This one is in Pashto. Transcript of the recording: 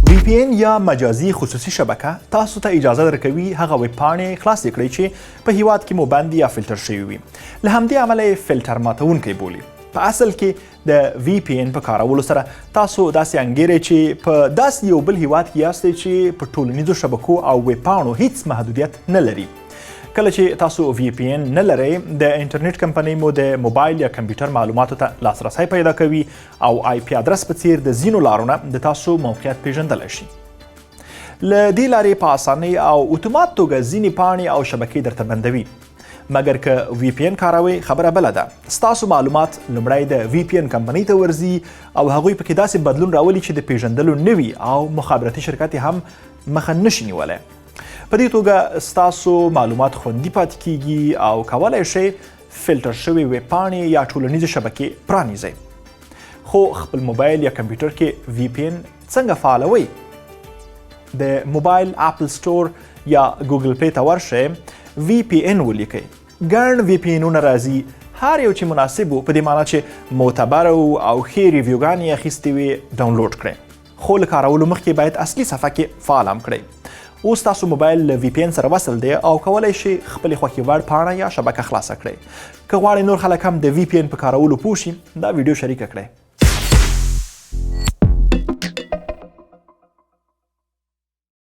VPN یا مجازي خصوصي شبکه تاسو ته اجازه درکوي هغه ویب پاڼې خلاصې کړئ چې په هیواد کې مو بندي یا فلټر شوي وي. له همدې امله یې فلټر ماتونکی بولي. په اصل کې د VPN په کارولو سره تاسو داسې انګیرئ چې په داسې یو بل هیواد کې یاستئ چې په ټولنیزو شبکو او ویب پاڼو هیڅ محدودیت نه لري. کله چې تاسو VPN نه لرئ د انټرنیټ کمپنۍ مو د موبایل یا کمپیوټر معلوماتو ته لاسرسی پیدا کوي او IP ادرس په څیر د ځینو لارو نه د تاسو موقعیت پیژندلی شي. له دې لارې په اسانۍ او اتومات توګه ځینې پاڼې او شبکې درته بندوي. مګر که VPN کاروئ خبره بله ده. ستاسو معلومات لومړی د VPN کمپنۍ ته ورځي او هغوی پکې داسې بدلون راولي چې د پیژندلو نه وي او مخابراتي شرکت هم مخه نشي نیولی. په دې توګه ستاسو معلومات خوندي پاتې کیږي او کولی شئ فلټر شوي ویب پاڼې یا ټولنیزې شبکې پرانیزئ. خو خپل موبایل یا کمپیوټر کې VPN څنګه فعالوئ؟ د موبایل اپل سټور یا ګوګل پلی ته ورشئ، VPN ولیکئ. ګڼ VPN-ونه راځي، هر یو چې مناسب و، په دې معنی چې معتبره او ښې ریویوګانې یې اخیستې وي ډاونلوډ کړئ. خو له کارولو مخکې باید اصلي صفحه کې فعال هم کړئ. اوس تاسو موبایل له VPN سره وصل دی او کولی شئ خپلې خوښې وړ پاڼه یا شبکه خلاصه کړئ. که غواړئ نور خلک هم د VPN په کارولو پوه شي، دا ویډیو شریکه کړئ.